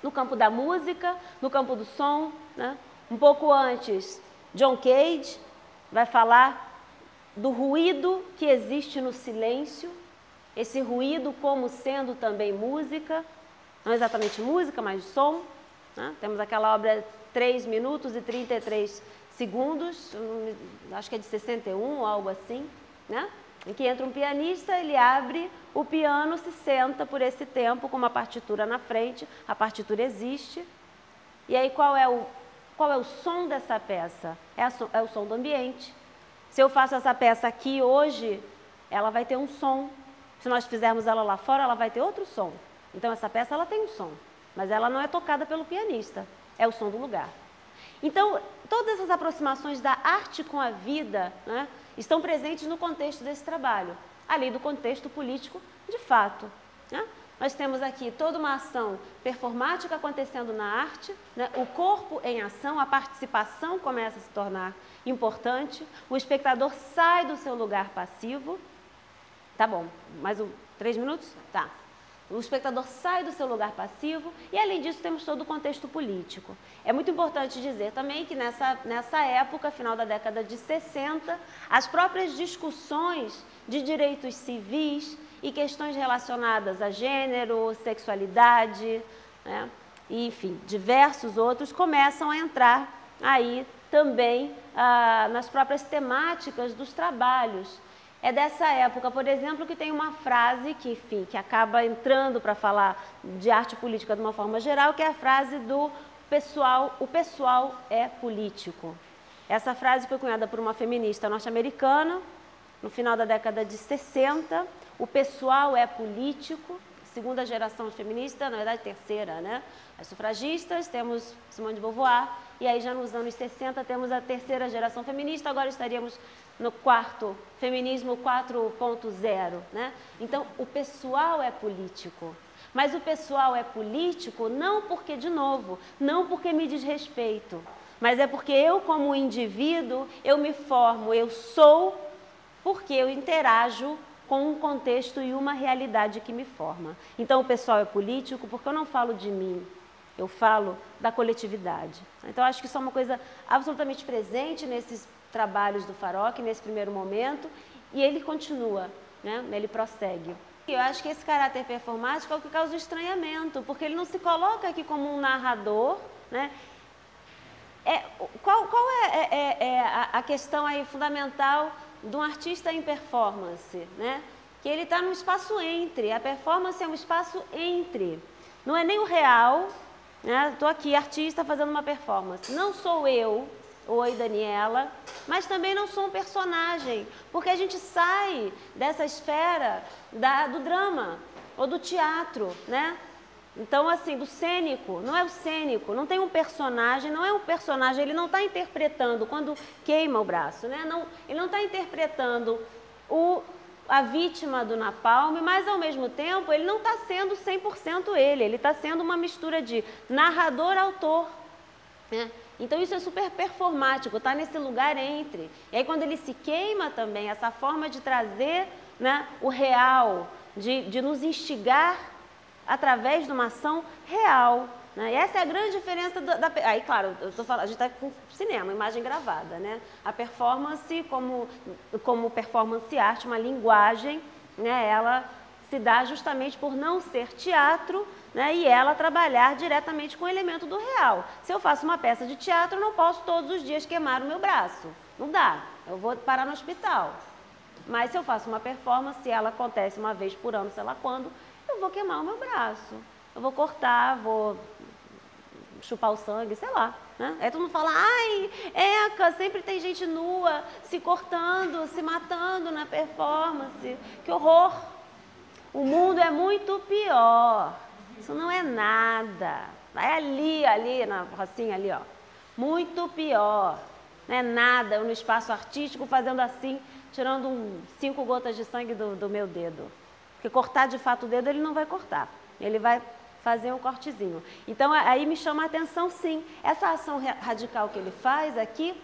No campo da música, no campo do som, né? Um pouco antes, John Cage vai falar do ruído que existe no silêncio, esse ruído como sendo também música, não exatamente música, mas som, né? Temos aquela obra 3 minutos e 33 segundos, acho que é de 61 ou algo assim, né? Em que entra um pianista, ele abre o piano, se senta por esse tempo com uma partitura na frente, a partitura existe. E aí qual é o som dessa peça? É o som do ambiente. Se eu faço essa peça aqui hoje, ela vai ter um som. Se nós fizermos ela lá fora, ela vai ter outro som. Então essa peça ela tem um som, mas ela não é tocada pelo pianista, é o som do lugar. Então, todas essas aproximações da arte com a vida, né, estão presentes no contexto desse trabalho, além do contexto político de fato, né? Nós temos aqui toda uma ação performática acontecendo na arte, né? O corpo em ação, a participação começa a se tornar importante, o espectador sai do seu lugar passivo. Tá bom, mais 3 minutos? Tá. O espectador sai do seu lugar passivo e, além disso, temos todo o contexto político. É muito importante dizer também que nessa época, final da década de 60, as próprias discussões de direitos civis e questões relacionadas a gênero, sexualidade, né, e, enfim, diversos outros, começam a entrar aí também nas próprias temáticas dos trabalhos. É dessa época, por exemplo, que tem uma frase que, enfim, que acaba entrando para falar de arte política de uma forma geral, que é a frase do pessoal, o pessoal é político. Essa frase foi cunhada por uma feminista norte-americana, no final da década de 60, o pessoal é político, segunda geração feminista, na verdade terceira, né? As sufragistas, temos Simone de Beauvoir, e aí já nos anos 60 temos a terceira geração feminista, agora estaríamos no quarto, feminismo 4.0, né? Então, o pessoal é político. Mas o pessoal é político não porque, de novo, não porque me diz respeito, mas é porque eu, como indivíduo, eu me formo, eu sou, porque eu interajo com um contexto e uma realidade que me forma. Então, o pessoal é político porque eu não falo de mim, eu falo da coletividade. Então, acho que isso é uma coisa absolutamente presente nesses trabalhos do Farok, nesse primeiro momento, e ele continua, né? Ele prossegue. Eu acho que esse caráter performático é o que causa o estranhamento, porque ele não se coloca aqui como um narrador, né? Qual é a questão aí fundamental de um artista em performance, né? Que ele está no espaço entre, a performance é um espaço entre, não é nem o real, né? Estou aqui, artista, fazendo uma performance, não sou eu, oi Daniela, mas também não sou um personagem, porque a gente sai dessa esfera do drama ou do teatro, né? Então, assim, do cênico, não é o cênico, não tem um personagem, não é um personagem, ele não está interpretando quando queima o braço, né? Não, ele não está interpretando a vítima do napalm, mas ao mesmo tempo ele não está sendo 100% ele está sendo uma mistura de narrador-autor, né? Então isso é super performático, está nesse lugar entre. E aí quando ele se queima também, essa forma de trazer, né, o real, de nos instigar através de uma ação real, né? E essa é a grande diferença aí, claro, eu tô falando, a gente está com cinema, imagem gravada, né? A performance como performance arte, uma linguagem, né? Ela se dá justamente por não ser teatro, né? E ela trabalhar diretamente com o elemento do real. Se eu faço uma peça de teatro, eu não posso todos os dias queimar o meu braço. Não dá, eu vou parar no hospital. Mas se eu faço uma performance, ela acontece uma vez por ano, sei lá quando, eu vou queimar o meu braço. Eu vou cortar, vou chupar o sangue, sei lá, né? Aí todo mundo fala, ai, Eca, sempre tem gente nua, se cortando, se matando na performance, que horror! O mundo é muito pior, isso não é nada, vai ali na rocinha ali, ó, muito pior, não é nada, eu no espaço artístico fazendo assim, tirando 5 gotas de sangue do meu dedo, porque cortar de fato o dedo ele não vai cortar, ele vai fazer um cortezinho. Então, aí me chama a atenção, sim, essa ação radical que ele faz aqui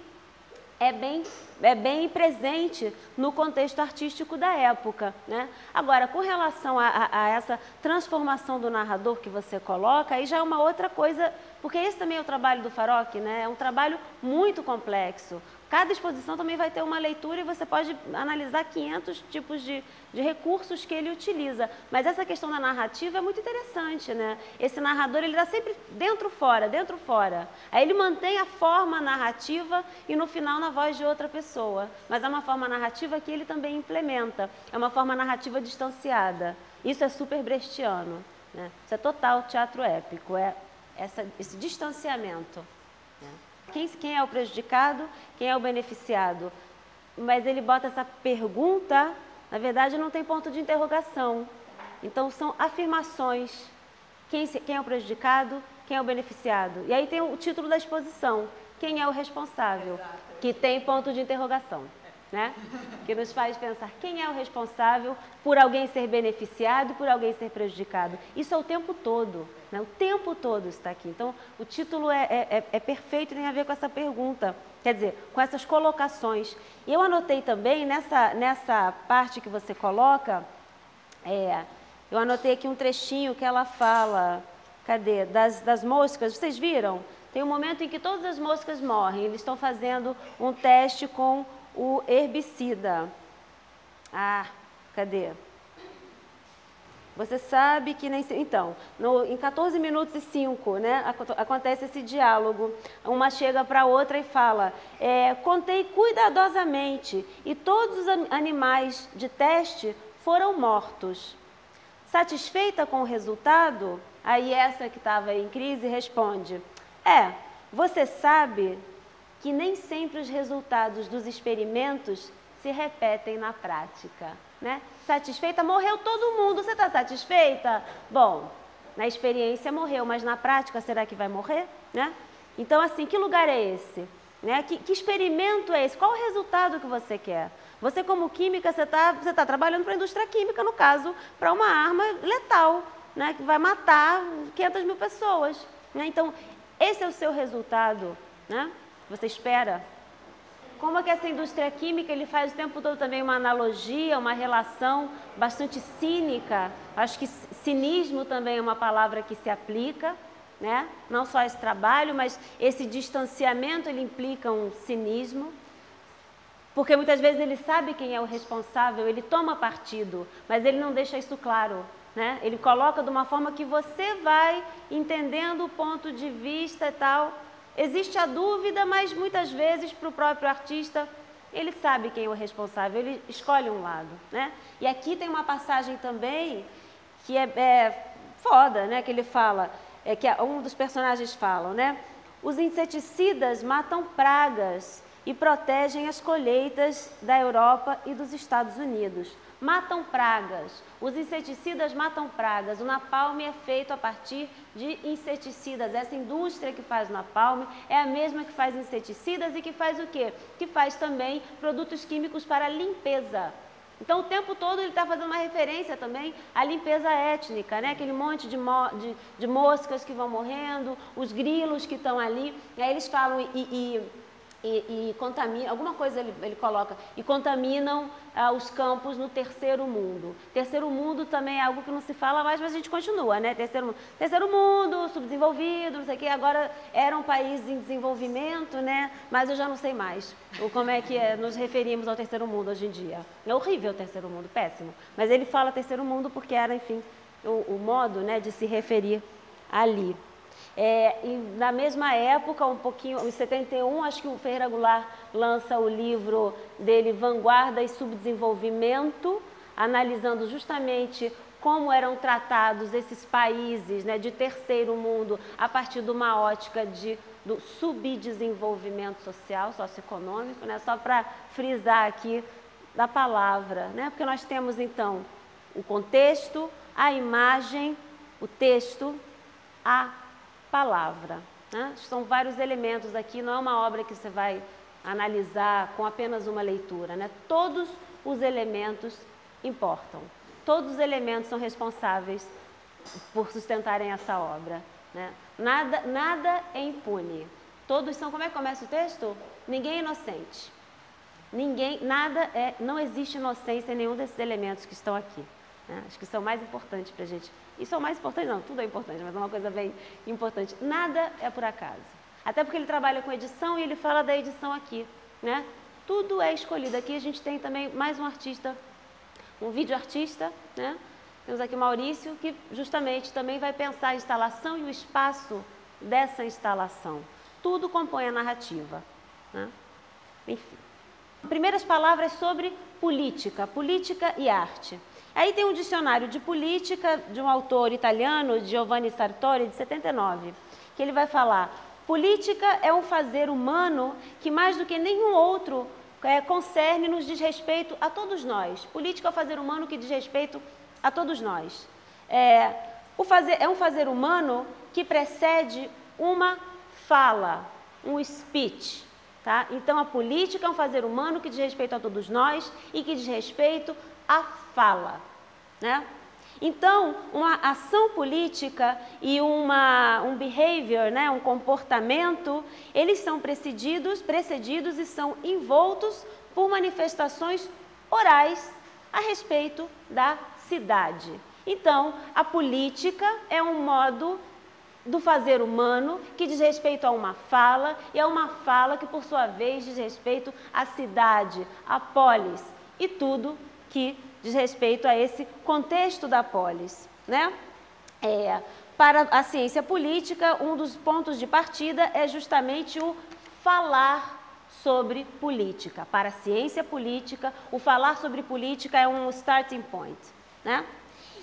é bem presente no contexto artístico da época, né? Agora, com relação a essa transformação do narrador que você coloca, aí já é uma outra coisa, porque esse também é o trabalho do Farok, né? É um trabalho muito complexo. Cada exposição também vai ter uma leitura e você pode analisar 500 tipos de recursos que ele utiliza. Mas essa questão da narrativa é muito interessante, né? Esse narrador, ele está sempre dentro, fora, dentro, fora. Aí ele mantém a forma narrativa e no final na voz de outra pessoa. Mas é uma forma narrativa que ele também implementa. É uma forma narrativa distanciada. Isso é super brechtiano, né? Isso é total teatro épico, é esse distanciamento, né? Quem é o prejudicado, quem é o beneficiado? Mas ele bota essa pergunta, na verdade não tem ponto de interrogação. Então são afirmações. Quem é o prejudicado, quem é o beneficiado? E aí tem o título da exposição, quem é o responsável? Exato. Que tem ponto de interrogação, né? Que nos faz pensar quem é o responsável por alguém ser beneficiado e por alguém ser prejudicado. Isso é o tempo todo, né? O tempo todo está aqui. Então, o título é perfeito e tem a ver com essa pergunta, quer dizer, com essas colocações. E eu anotei também, nessa parte que você coloca, eu anotei aqui um trechinho que ela fala, cadê? Das moscas, vocês viram? Tem um momento em que todas as moscas morrem, eles estão fazendo um teste com o herbicida. Ah, cadê? Você sabe que nem... Então, em 14 minutos e 5, né, acontece esse diálogo. Uma chega para a outra e fala, contei cuidadosamente e todos os animais de teste foram mortos. Satisfeita com o resultado? Aí essa que estava em crise responde, você sabe que nem sempre os resultados dos experimentos se repetem na prática, né? Satisfeita? Morreu todo mundo, você está satisfeita? Bom, na experiência morreu, mas na prática será que vai morrer, né? Então, assim, que lugar é esse? Né? Que experimento é esse? Qual o resultado que você quer? Você, como química, você tá trabalhando para a indústria química, no caso, para uma arma letal, né? Que vai matar 500 mil pessoas, né? Então, esse é o seu resultado, né? Você espera? Como é que essa indústria química, ele faz o tempo todo também uma analogia, uma relação bastante cínica. Acho que cinismo também é uma palavra que se aplica, né? Não só esse trabalho, mas esse distanciamento, ele implica um cinismo. Porque muitas vezes ele sabe quem é o responsável, ele toma partido, mas ele não deixa isso claro, né? Ele coloca de uma forma que você vai entendendo o ponto de vista e tal. Existe a dúvida, mas muitas vezes para o próprio artista, ele sabe quem é o responsável, ele escolhe um lado, né? E aqui tem uma passagem também que é foda, né? Que ele fala, que um dos personagens falam, né? Os inseticidas matam pragas e protegem as colheitas da Europa e dos Estados Unidos. Matam pragas. Os inseticidas matam pragas. O napalm é feito a partir de inseticidas. Essa indústria que faz o napalm é a mesma que faz inseticidas e que faz o quê? Que faz também produtos químicos para limpeza. Então, o tempo todo ele está fazendo uma referência também à limpeza étnica, né? Aquele monte de moscas que vão morrendo, os grilos que estão ali. E aí eles falam e contaminam, alguma coisa ele coloca, e contaminam os campos no terceiro mundo. Terceiro mundo também é algo que não se fala mais, mas a gente continua, né? Terceiro mundo, subdesenvolvido, não sei o quê. Agora era um país em desenvolvimento, né? Mas eu já não sei mais como é que nos referimos ao terceiro mundo hoje em dia. É horrível o terceiro mundo, péssimo. Mas ele fala terceiro mundo porque era, enfim, o modo, né, de se referir ali. E na mesma época, um pouquinho, em 71, acho que o Ferreira Goulart lança o livro dele, Vanguarda e Subdesenvolvimento, analisando justamente como eram tratados esses países, né, de terceiro mundo a partir de uma ótica do subdesenvolvimento social, socioeconômico, né, só para frisar aqui da palavra, né, porque nós temos então o contexto, a imagem, o texto, a palavra. Né? São vários elementos aqui, não é uma obra que você vai analisar com apenas uma leitura. Né? Todos os elementos importam, todos os elementos são responsáveis por sustentarem essa obra. Né? Nada é impune, todos são, como é que começa o texto? Ninguém é inocente, não existe inocência em nenhum desses elementos que estão aqui. Né? Acho que são mais importantes para a gente. Isso é o mais importante? Não, tudo é importante, mas é uma coisa bem importante. Nada é por acaso. Até porque ele trabalha com edição e ele fala da edição aqui. Né? Tudo é escolhido. Aqui a gente tem também mais um artista, um videoartista. Né? Temos aqui o Maurício, que justamente também vai pensar a instalação e o espaço dessa instalação. Tudo compõe a narrativa. Né? Enfim. Primeiras palavras sobre política e arte. Aí tem um dicionário de política de um autor italiano, Giovanni Sartori, de 79, que ele vai falar: política é um fazer humano que mais do que nenhum outro concerne nos diz respeito a todos nós. Política é um fazer humano que diz respeito a todos nós. É um fazer humano que precede uma fala, um speech. Tá? Então, a política é um fazer humano que diz respeito a todos nós e que diz respeito à fala. Né? Então, uma ação política e um behavior, né, um comportamento, eles são precedidos e são envoltos por manifestações orais a respeito da cidade. Então, a política é um modo do fazer humano que diz respeito a uma fala, e é uma fala que, por sua vez, diz respeito à cidade, à polis, e tudo que diz respeito a esse contexto da polis. Né? Para a ciência política, um dos pontos de partida é justamente o falar sobre política. Para a ciência política, o falar sobre política é um starting point. Né?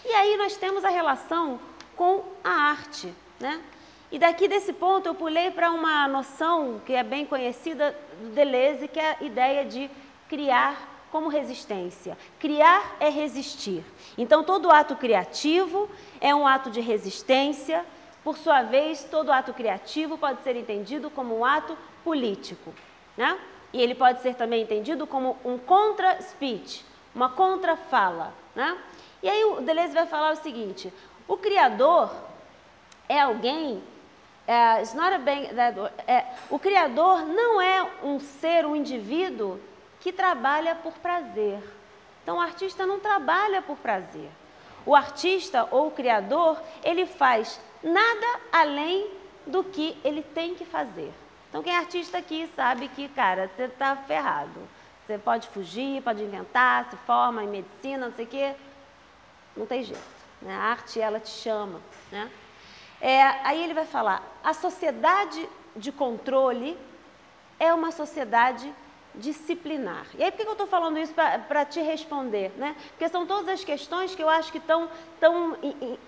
E aí nós temos a relação com a arte. Né? E daqui desse ponto eu pulei para uma noção que é bem conhecida do Deleuze, que é a ideia de criar como resistência. Criar é resistir. Então, todo ato criativo é um ato de resistência. Por sua vez, todo ato criativo pode ser entendido como um ato político. Né? E ele pode ser também entendido como um contra-speech, uma contra-fala. Né? E aí o Deleuze vai falar o seguinte: o criador é alguém, o criador não é um ser, um indivíduo que trabalha por prazer. Então, o artista não trabalha por prazer. O artista ou o criador, ele faz nada além do que ele tem que fazer. Então, quem é artista aqui sabe que, cara, você está ferrado. Você pode fugir, pode inventar, se forma em medicina, não sei o quê. Não tem jeito. Né? A arte, ela te chama. Né? Aí ele vai falar: a sociedade de controle é uma sociedade disciplinar. E aí, por que eu estou falando isso? Para te responder, né? Porque são todas as questões que eu acho que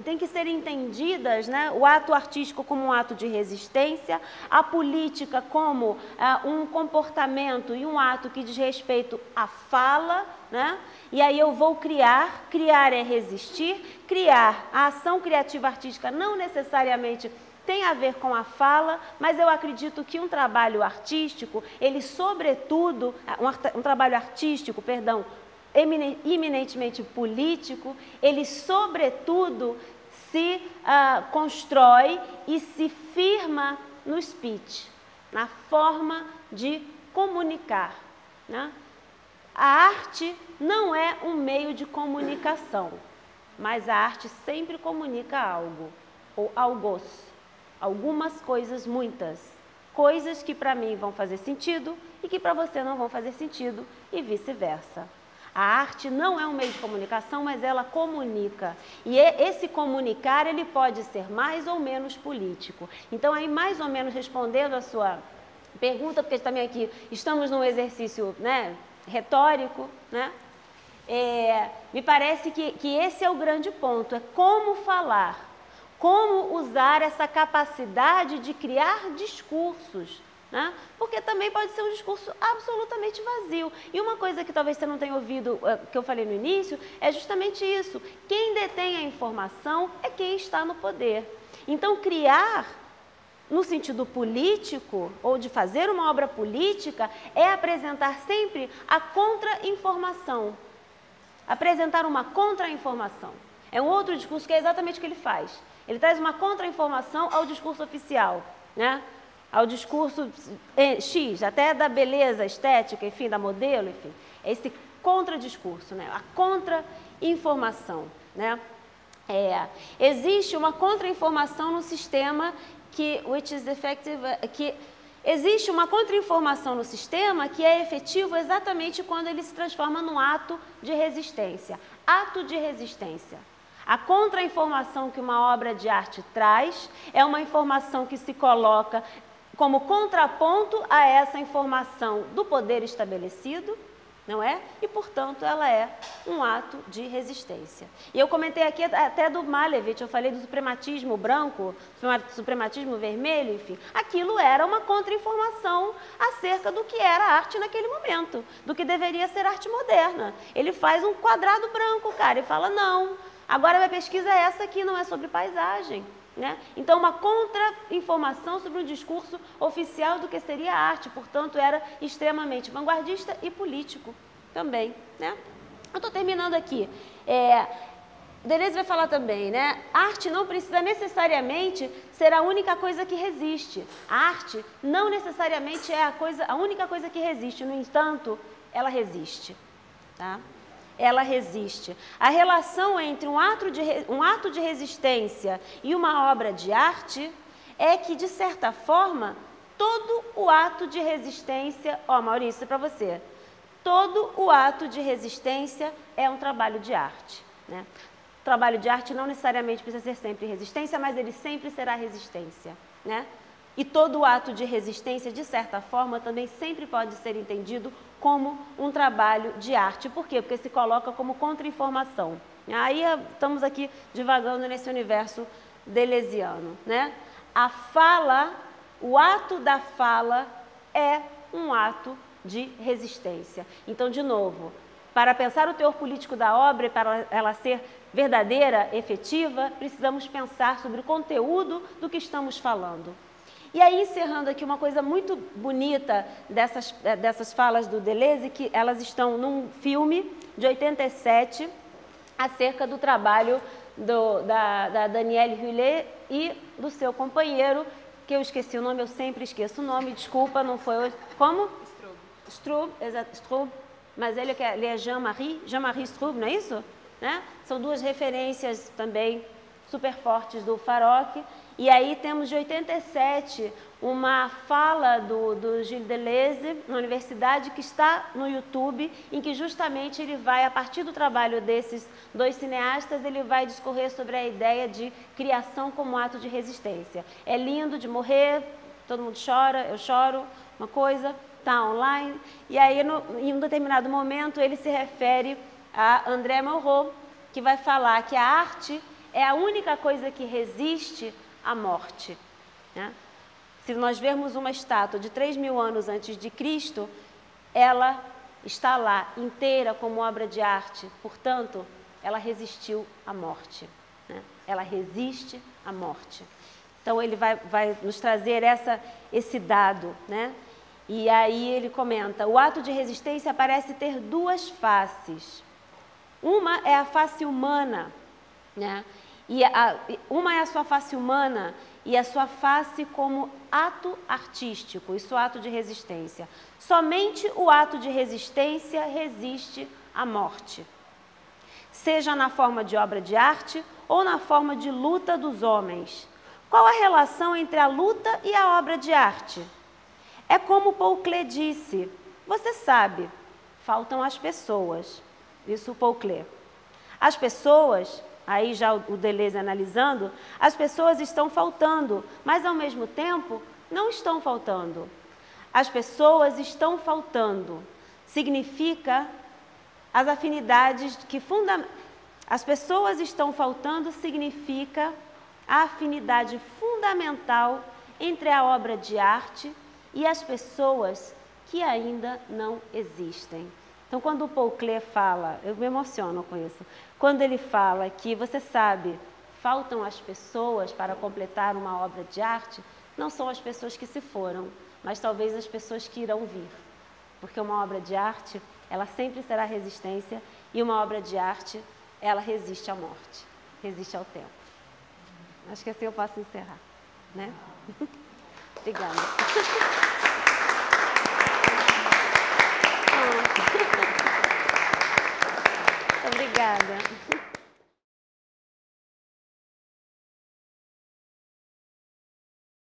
têm que ser entendidas, né? O ato artístico como um ato de resistência, a política como um comportamento e um ato que diz respeito à fala, né? E aí eu vou criar é resistir, a ação criativa artística não necessariamente tem a ver com a fala, mas eu acredito que um trabalho artístico, ele sobretudo, um trabalho artístico, perdão, eminentemente político, ele sobretudo se constrói e se firma no speech, na forma de comunicar. Né? A arte não é um meio de comunicação, mas a arte sempre comunica algo, ou algos. Algumas coisas, muitas. Coisas que para mim vão fazer sentido e que para você não vão fazer sentido e vice-versa. A arte não é um meio de comunicação, mas ela comunica. E esse comunicar, ele pode ser mais ou menos político. Então, aí mais ou menos respondendo a sua pergunta, porque também aqui estamos num exercício, né, retórico, né? Me parece que esse é o grande ponto, é como falar, como usar essa capacidade de criar discursos, né? Porque também pode ser um discurso absolutamente vazio. E uma coisa que talvez você não tenha ouvido, que eu falei no início, é justamente isso. Quem detém a informação é quem está no poder. Então, criar, no sentido político, ou de fazer uma obra política, é apresentar sempre a contra-informação. Apresentar uma contra-informação. É um outro discurso que é exatamente o que ele faz. Ele traz uma contra-informação ao discurso oficial, né? Ao discurso X, até da beleza estética, enfim, da modelo, enfim. É esse contra-discurso, né? A contra-informação, né? Existe uma contra-informação no sistema existe uma contra-informação no sistema que é efetivo exatamente quando ele se transforma num ato de resistência. Ato de resistência. A contra-informação que uma obra de arte traz é uma informação que se coloca como contraponto a essa informação do poder estabelecido, não é? E, portanto, ela é um ato de resistência. E eu comentei aqui até do Malevich, eu falei do suprematismo branco, suprematismo vermelho, enfim. Aquilo era uma contra-informação acerca do que era arte naquele momento, do que deveria ser arte moderna. Ele faz um quadrado branco, cara, e fala, não, agora a minha pesquisa é essa aqui, não é sobre paisagem. Né? Então, uma contra-informação sobre um discurso oficial do que seria a arte, portanto, era extremamente vanguardista e político também. Né? Eu estou terminando aqui. Deleuze vai falar também, né? Arte não precisa necessariamente ser a única coisa que resiste. A arte não necessariamente é a única coisa que resiste, no entanto, ela resiste. Tá? Ela resiste. A relação entre um ato de resistência e uma obra de arte é que, de certa forma, todo o ato de resistência... Maurício, para você. Todo o ato de resistência é um trabalho de arte. Né? O trabalho de arte não necessariamente precisa ser sempre resistência, mas ele sempre será resistência. Né? E todo ato de resistência, de certa forma, também sempre pode ser entendido como um trabalho de arte. Por quê? Porque se coloca como contra-informação. Aí estamos aqui divagando nesse universo deleuziano, né? A fala, o ato da fala é um ato de resistência. Então, de novo, para pensar o teor político da obra e para ela ser verdadeira, efetiva, precisamos pensar sobre o conteúdo do que estamos falando. E aí, encerrando aqui, uma coisa muito bonita dessas falas do Deleuze, que elas estão num filme de 87, acerca do trabalho da Danielle Hullet e do seu companheiro, que eu esqueci o nome, eu sempre esqueço o nome, desculpa, não foi hoje. Como? Strub, exato, Strub, mas ele é Jean-Marie Strub, não é isso? Né? São duas referências também super fortes do Farok. E aí temos de 87 uma fala do Gilles Deleuze na universidade que está no YouTube, em que justamente ele vai, a partir do trabalho desses dois cineastas, ele vai discorrer sobre a ideia de criação como ato de resistência. É lindo de morrer, todo mundo chora, eu choro, uma coisa, está online. E aí, em um determinado momento, ele se refere a André Malraux, que vai falar que a arte é a única coisa que resiste à morte. Né? Se nós vermos uma estátua de 3.000 anos antes de Cristo, ela está lá inteira como obra de arte, portanto, ela resistiu à morte. Né? Ela resiste à morte. Então, ele vai nos trazer esse dado. Né? E aí ele comenta, o ato de resistência parece ter duas faces. Uma é a face humana, né? Uma é a sua face humana e a sua face como ato artístico, isso é ato de resistência. Somente o ato de resistência resiste à morte, seja na forma de obra de arte ou na forma de luta dos homens. Qual a relação entre a luta e a obra de arte? É como Paul Klee disse, você sabe, faltam as pessoas. Isso Paul Klee. As pessoas, aí já o Deleuze analisando, as pessoas estão faltando, mas ao mesmo tempo não estão faltando. As pessoas estão faltando. Significa as afinidades que as pessoas estão faltando significa a afinidade fundamental entre a obra de arte e as pessoas que ainda não existem. Então, quando o Paul Klee fala, eu me emociono com isso, quando ele fala que, você sabe, faltam as pessoas para completar uma obra de arte, não são as pessoas que se foram, mas talvez as pessoas que irão vir. Porque uma obra de arte, ela sempre será resistência, e uma obra de arte, ela resiste à morte, resiste ao tempo. Acho que assim eu posso encerrar, né? Obrigada.